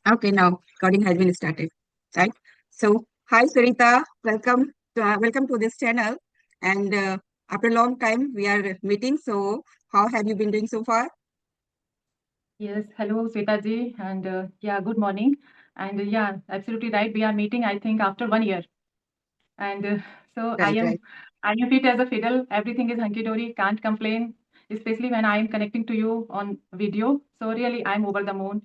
Okay, now recording has been started, right? So, hi Sarita, welcome to this channel. And after a long time, we are meeting. So, how have you been doing so far? Yes, hello, Sweta ji, and yeah, good morning. And yeah, absolutely right. We are meeting, I think, after 1 year. And so I Right, am, right. I am fit as a fiddle. Everything is hunky dory. Can't complain, especially when I am connecting to you on video. So really, I'm over the moon.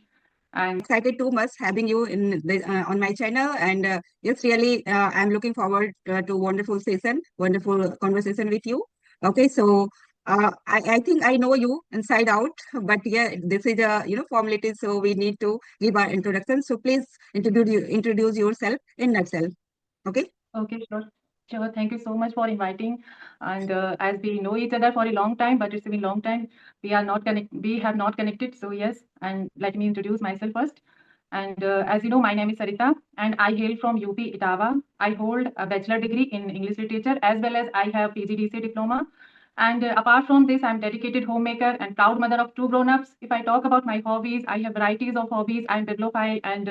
And Excited too much having you on my channel. And yes, really, I'm looking forward to wonderful session, wonderful conversation with you. Okay, so I think I know you inside out, but yeah, this is a formality, so we need to give our introduction. So please introduce yourself in nutshell. Okay. okay, sure. Sure. Thank you so much for inviting. And as we know each other for a long time, but it's been long time, we have not connected. So yes, and let me introduce myself first. And as you know, my name is Sarita, and I hail from UP Itawa. I hold a bachelor degree in English literature as well as I have PGDC diploma. And apart from this, I'm dedicated homemaker and proud mother of two grown-ups. If I talk about my hobbies, I have varieties of hobbies. I'm bibliophile and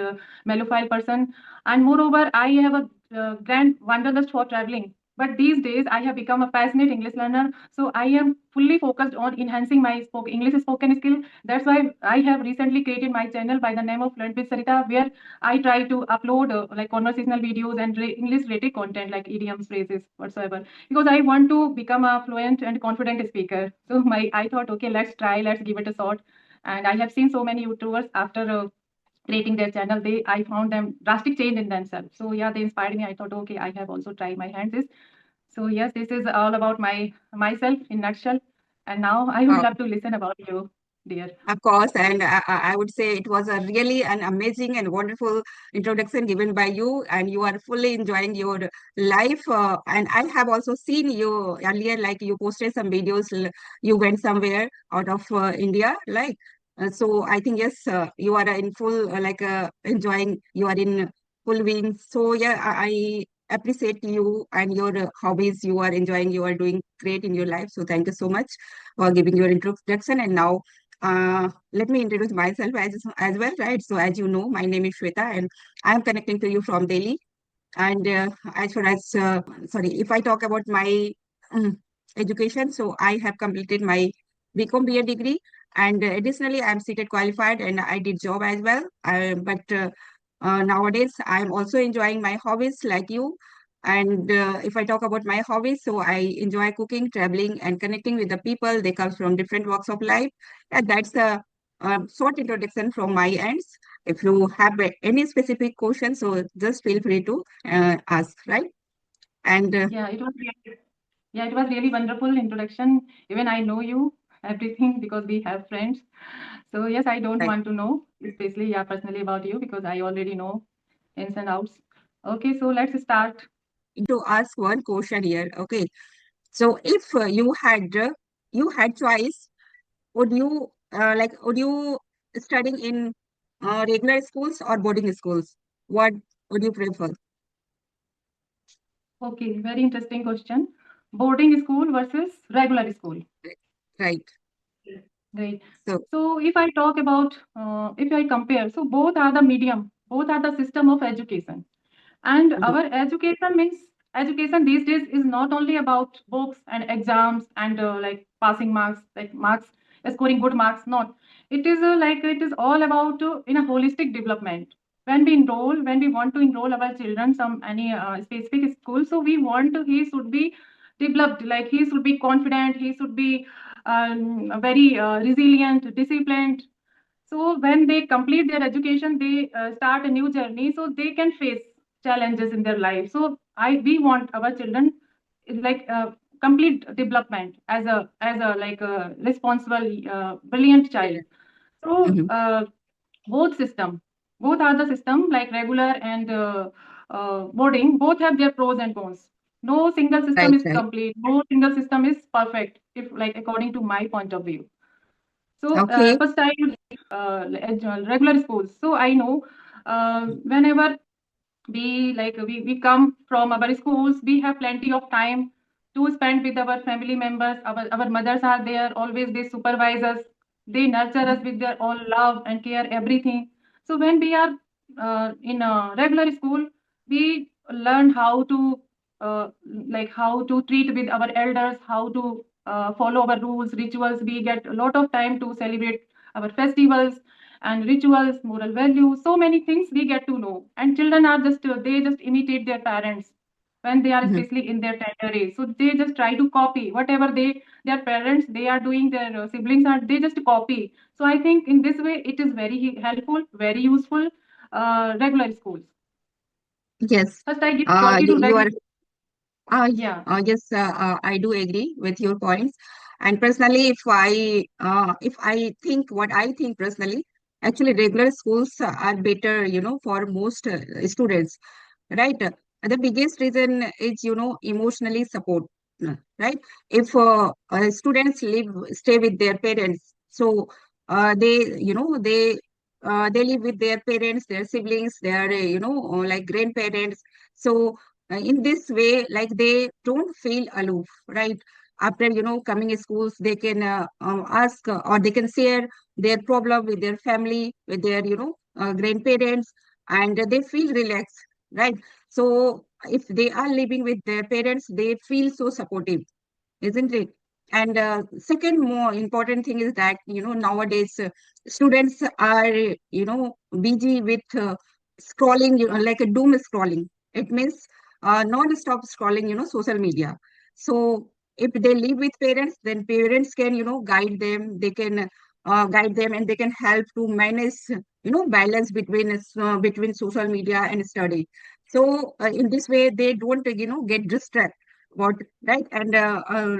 mellophile person, and moreover, I have a grand wanderlust for traveling. But these days, I have become a passionate English learner. So I am fully focused on enhancing my English spoken skill. That's why I have recently created my channel by the name of Fluent with Sarita, where I try to upload like conversational videos and English related content like idioms, phrases, whatsoever. Because I want to become a fluent and confident speaker. So I thought, okay, let's try, let's give it a shot. And I have seen so many YouTubers after creating their channel, they I found them drastic change in themselves. So yeah, they inspired me. I thought, okay, I have also tried my hands this. So yes, this is all about myself in nutshell. And now I would Uh, love to listen about you, dear. Of course, and I would say it was a really an amazing and wonderful introduction given by you, and you are fully enjoying your life. And I have also seen you earlier, like you posted some videos, you went somewhere out of India, like. So I think yes, you are in full enjoying. You are in full wing. So yeah, I appreciate you and your hobbies. You are enjoying. You are doing great in your life. So thank you so much for giving your introduction. And now let me introduce myself as well, right? So, as you know, my name is Shweta, and I'm connecting to you from Delhi. And as far as, sorry, if I talk about my um, education, so I have completed my BCom BA degree, and additionally, I'm CTET qualified, and I did job as well. But nowadays, I'm also enjoying my hobbies like you. And if I talk about my hobbies, so I enjoy cooking, traveling, and connecting with the people. They come from different walks of life. And that's a short introduction from my ends. If you have any specific questions, so just feel free to ask, right? And Yeah, it was really wonderful introduction. Even I know you everything because we have friends. So yes, I don't right, want to know, especially yeah, personally about you because I already know ins and outs. Okay, so let's start. to ask one question here. Okay, so if you had choice, would you studying in regular schools or boarding schools? What would you prefer? Okay, very interesting question. Boarding school versus regular school. Right. Great. So So if I talk about, if I compare, so both are the medium, both are the system of education. And mhm, our education means education these days is not only about books and exams and like passing marks, like marks, scoring good marks, not. It is like it is all about in a holistic development. When we want to enroll our children some any specific school, so we want he should be developed, like he should be confident, he should be very resilient, disciplined. So when they complete their education, they start a new journey, so they can face challenges in their life. So we want our children like complete development as a like a responsible, brilliant child. So mhm, both system, both are the system like regular and boarding. Both have their pros and cons. No single system right, is right. complete. No single system is perfect. If like according to my point of view. So Okay. first I regular schools. So I know whenever we come from our schools, we have plenty of time to spend with our family members. Our mothers are there always. They supervise us. They nurture us with their all love and care, everything. So when we are in a regular school, we learn how to how to treat with our elders, how to follow our rules, rituals. We get a lot of time to celebrate our festivals and rituals, moral values, so many things we get to know. And children are just they just imitate their parents when they are Mhm. especially in their tender age. So they just try to copy whatever their parents they are doing, their siblings are they just copy. So I think in this way it is very helpful, very useful. Regular schools. Yes, First, I give priority to you are. regular. Yeah, Yes, I do agree with your points. And personally, if I think what I think personally, actually regular schools are better, for most students, right? The biggest reason is, emotionally support, right? If students stay with their parents, so they live with their parents, their siblings, their, like grandparents. So in this way, like they don't feel aloof, right? After, coming to schools, they can ask, or they can share their problem with their family, with their, grandparents, and they feel relaxed, right? So if they are living with their parents, they feel so supportive, isn't it? And second more important thing is that, nowadays students are, busy with scrolling, like a doom scrolling. It means non-stop scrolling, social media. So if they live with parents, then parents can, guide them. They can guide them, and they can help to manage, balance between social media and study. So in this way, they don't, get distracted. What right? And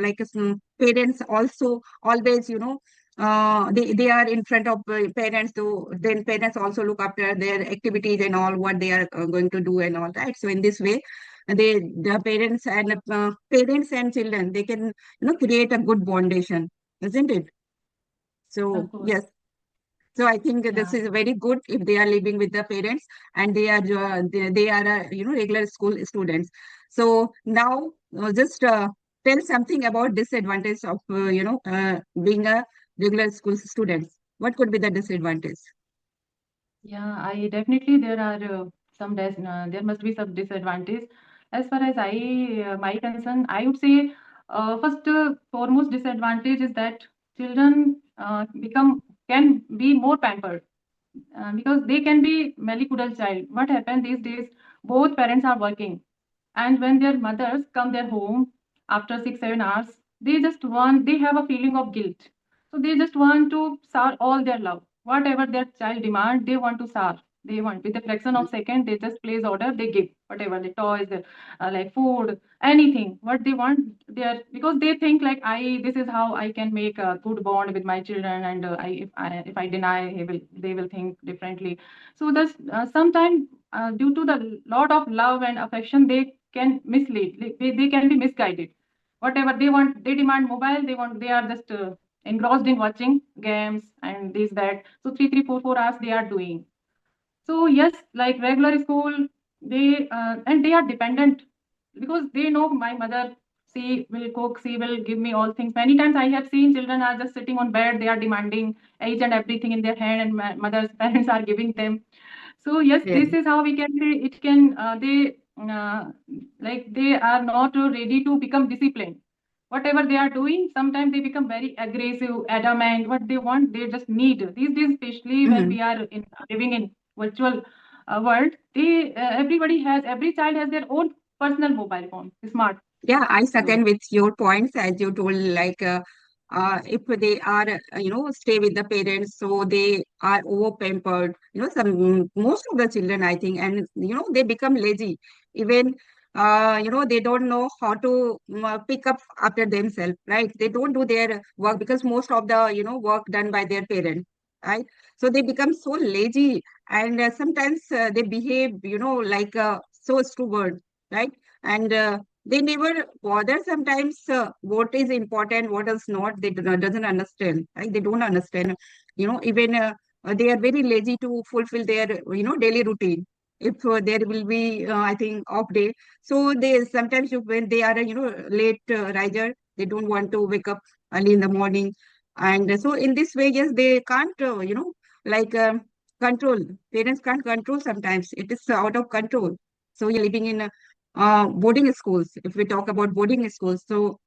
like some parents also always, they are in front of parents, so then parents also look after their activities and all what they are going to do and all that. So in this way, the parents and children, they can, create a good foundation, isn't it? of So course. yes, so I think this Yeah. is very good if they are living with the parents, and they are regular school students. So now just tell something about disadvantage of being a regular school student. What could be the disadvantage? Yeah, I definitely there are there must be some disadvantage. As far as my concern, I would say first foremost disadvantage is that children become can be more pampered because they can be Melikudal child. What happens these days? Both parents are working, and when their mothers come their home after 6 7 hours, they have a feeling of guilt. So they just want to sour all their love. Whatever their child demand, they want to sour. They want with a fraction of second, they just place order, they give whatever the toys, like food, anything. What they want, they are because they think like this is how I can make a good bond with my children, and if I deny, they will think differently. So that's sometimes due to the lot of love and affection, they can mislead. They can be misguided. Whatever they want, they demand mobile. They are just engrossed in watching games and this that. So 3 3 4 4 hours they are doing. So yes, like regular school, they and they are dependent because they know my mother. She will cook. She will give me all things. Many times I have seen children are just sitting on bed. They are demanding each and everything in their hand, and mother's parents are giving them. So yes, Yeah. this is how we can say it can they are not ready to become disciplined. Whatever they are doing, sometimes they become very aggressive, adamant. What they want, they just need. These days, especially when Mhm. we are living in virtual world, every child has their own personal mobile phone, smart Yeah, I phone. second with your points as you told, like if they are, stay with the parents, so they are over pampered, most of the children, I think, and, they become lazy. Even, they don't know how to pick up after themselves, right? They don't do their work because most of the, work done by their parents, right? So they become so lazy, and sometimes they behave, like so stubborn, right? And they never bother sometimes what is important, what is not. They doesn't understand, right? They don't understand, even they are very lazy to fulfill their, daily routine. If there will be, I think, off day, so they sometimes when they are, late riser, they don't want to wake up early in the morning. And so in this way, yes, they can't, like. control. Parents can't control sometimes. It is out of control. So you're living in boarding schools. If we talk about boarding schools, so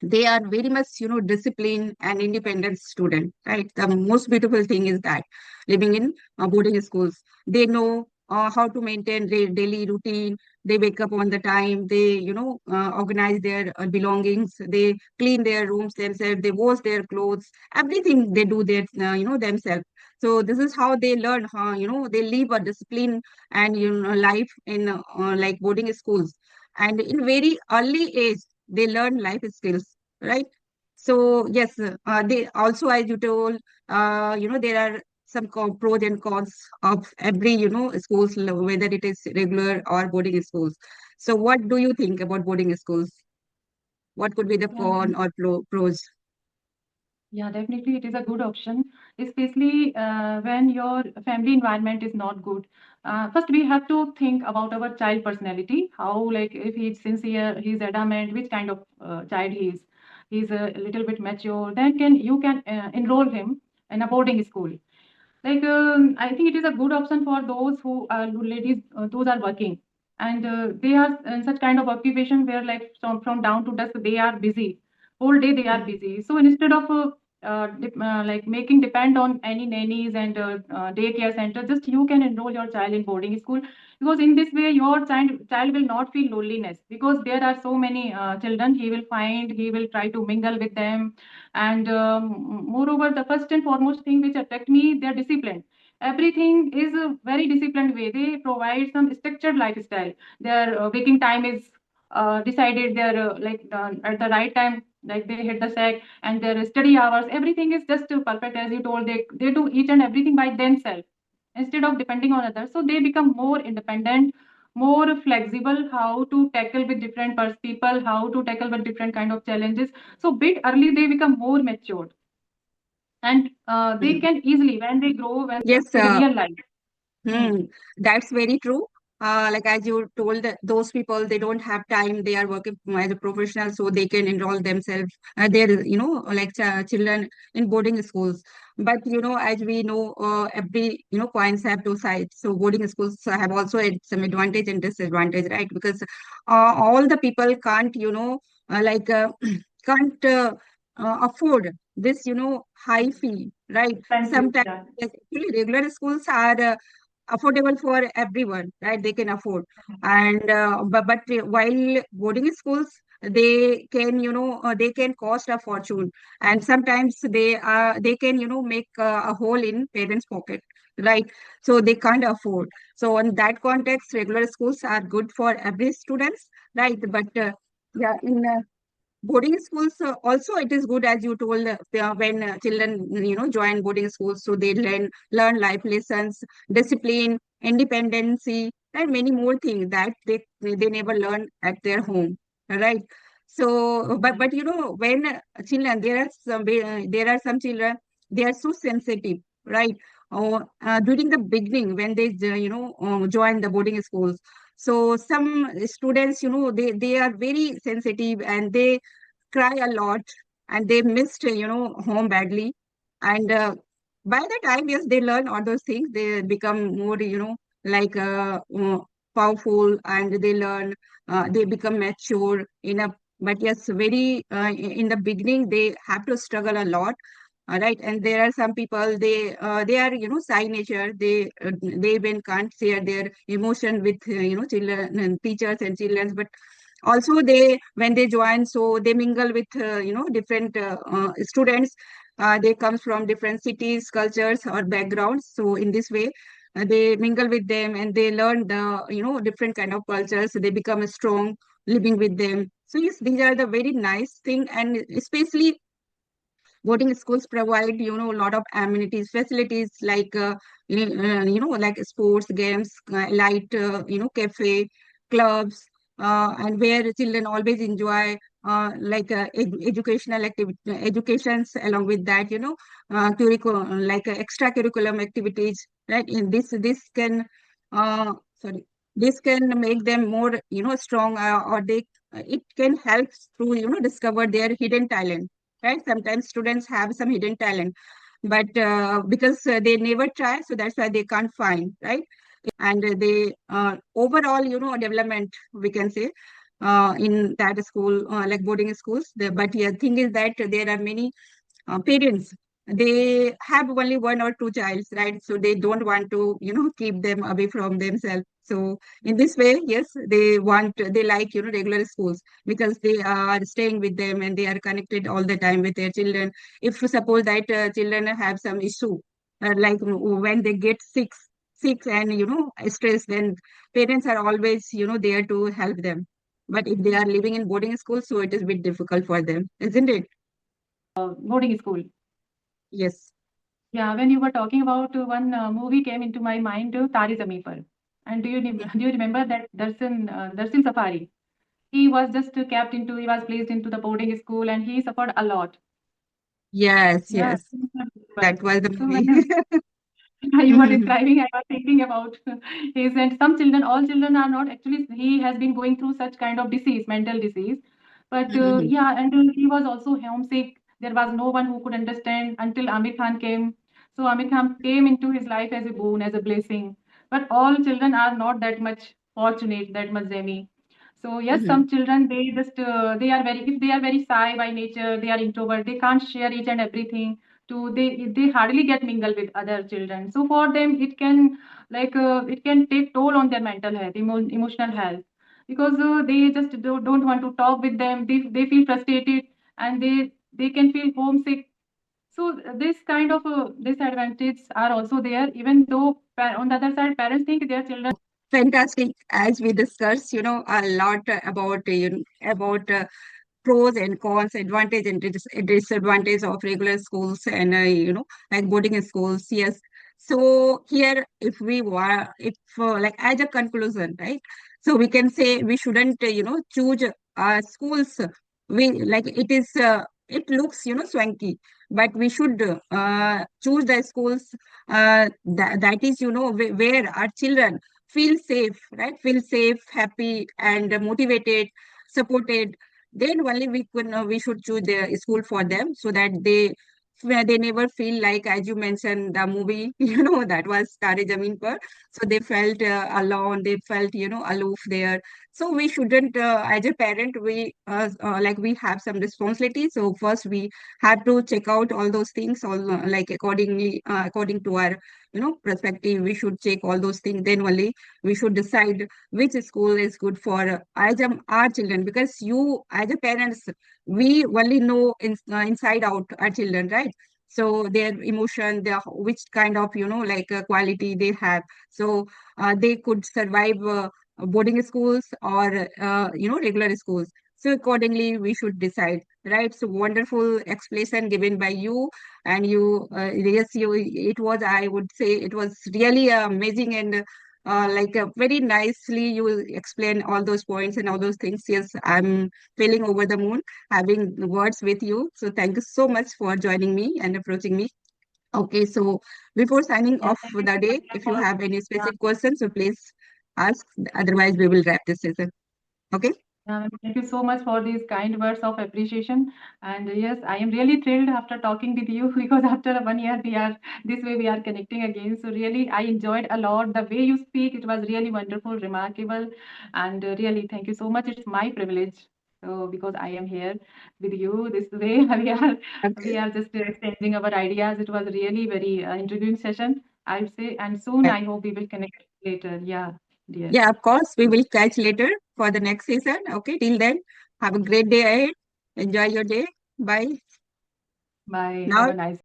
they are very much, disciplined and independent student, right? The most beautiful thing is that living in boarding schools, they know how to maintain their daily routine. They wake up on the time, they, organize their belongings, they clean their rooms themselves, they wash their clothes, everything they do their, themselves. So this is how they learn how, they live a discipline and, life in like boarding schools. And in very early age they learn life skills, right? So yes, they also, as you told, there are some pros and cons of every, schools, whether it is regular or boarding schools. So what do you think about boarding schools? What could be the Yeah, con or pros? yeah, definitely it is a good option, especially when your family environment is not good. First, we have to think about our child personality, how, like, if he's sincere, he's adamant, which kind of child he is. He's a little bit mature, then you can enroll him in a boarding school. Like, I think it is a good option for those who ladies, those are working, and they are in such kind of occupation where, like, from down to dusk they are busy, whole day they are busy. So instead of like making depend on any nannies and daycare center, just you can enroll your child in boarding school, because in this way your child will not feel loneliness, because there are so many children. He will try to mingle with them. And moreover, the first and foremost thing which attract me, they are disciplined. Everything is a very disciplined way. They provide some structured lifestyle. Their waking time is decided. They're at the right time, like they hit the sack, and their study hours, everything is just perfect. As you told, they do each and everything by themselves instead of depending on others. So they become more independent, more flexible, how to tackle with different people, how to tackle with different kind of challenges. So bit early they become more matured, and they Mm. can easily, when they grow, when Yes, with real life. Hmm. Hmm, that's very true. Like as you told, that those people, they don't have time. They are working as a professional, so they can enroll themselves. Their, like children in boarding schools. But as we know, every coins have two sides. So boarding schools have also had some advantage and disadvantage, right? Because all the people can't, like can't afford this, high fee, right? Expensive, Sometimes, yeah. yes, actually, regular schools are affordable for everyone, right? They can afford. And but while boarding schools, they can, they can cost a fortune, and sometimes they can, make a hole in parents pocket, right? So they can't afford. So in that context, regular schools are good for every students, right? But yeah, in boarding schools also it is good, as you told, when children, join boarding schools, so they learn life lessons, discipline, independency, and many more things that they never learn at their home, right? So but when children, there are some children, they are so sensitive, right? During the beginning when they join the boarding schools, so some students, they are very sensitive and they cry a lot, and they missed, home badly. And by the time, yes, they learn all those things, they become more, like powerful, and they learn, they become mature enough. But yes, very in the beginning, they have to struggle a lot. All right, and there are some people, they are, shy nature. They even can't share their emotion with, children and teachers and children. But also they, when they join, so they mingle with, different students. They comes from different cities, cultures, or backgrounds. So in this way, they mingle with them, and they learn the, different kind of cultures. So they become strong living with them. So yes, these are the very nice thing. And especially boarding schools provide, a lot of amenities, facilities, like like sports, games, light, cafe, clubs, and where children always enjoy, like educational activity, educations. Along with that, like extracurriculum activities, right? In this can, sorry, this can make them more, strong, or they, it can help to, discover their hidden talent, right? Sometimes students have some hidden talent. but because they never try, so that's why they can't find, right? And they overall, development, we can say, in that school, like boarding schools. But yeah, thing is that there are many parents, they have only one or two childs, right? So they don't want to, keep them away from themselves. So in this way, yes, they like, regular schools because they are staying with them and they are connected all the time with their children. If suppose that children have some issue, like when they get sick and, stressed, then parents are always, there to help them. But if they are living in boarding school, so it is a bit difficult for them, isn't it? Boarding school. Yes. Yeah, when you were talking about one movie came into my mind, Tare Zameen Par. And do you remember that Darsin Safari? He was just he was placed into the boarding school and he suffered a lot. Yes, Yeah. yes. That was the So movie. when you were describing, I was thinking about his and some children, all children are not actually, he has been going through such kind of disease, mental disease. But yeah, and he was also homesick. There was no one who could understand until Amir Khan came. So Amir Khan came into his life as a boon, as a blessing. But all children are not that much fortunate, that much Zemi. So yes, some children they just they are very, if they are very shy by nature, they are introvert. They can't share each and everything to they hardly get mingle with other children. So for them it can it can take toll on their mental health, emotional health, because they just don't want to talk with them. They feel frustrated and they can feel homesick. So this kind of disadvantages are also there, even though on the other side parents think their children. Fantastic. As we discussed, a lot about, about pros and cons, advantage and disadvantage of regular schools and, like boarding schools. Yes. So here, if we were, if like as a conclusion, right? So we can say we shouldn't, choose schools. We like it is. It looks, swanky, but we should choose the schools that is, where our children feel safe, right? Feel safe, happy, and motivated, supported. Then only we should choose the school for them so that where they never feel like, as you mentioned, the movie, that was Tare Zameen Par. So they felt alone, they felt, aloof there. So we shouldn't, as a parent, like we have some responsibility. So first we have to check out all those things, all like according to our, perspective. We should check all those things. Then only we should decide which school is good for our children, because you as a parents, we only know inside out our children, right? So their emotion, their which kind of, like quality they have. So they could survive boarding schools or regular schools. So accordingly we should decide, right? So wonderful explanation given by you. And yes, it was, I would say it was really amazing, and like very nicely you explain all those points and all those things. Yes, I'm feeling over the moon having words with you. So thank you so much for joining me and approaching me. Okay, so before signing Yeah, off thank for you the so day, much if you for have any yeah. specific questions, so please ask. Otherwise, we will wrap this session. Okay. Thank you so much for these kind words of appreciation. And yes, I am really thrilled after talking with you because after 1 year we are this way we are connecting again. So really, I enjoyed a lot the way you speak. It was really wonderful, remarkable, and really thank you so much. It's my privilege. So because I am here with you this way, we Okay. are just exchanging our ideas. It was really very intriguing session, I would say. And soon Yeah, I hope we will connect later. Yeah, dear. yeah, of course. We will catch later for the next season. Okay. Till then, have a great day ahead. Enjoy your day. Bye. Bye. Have Now a nice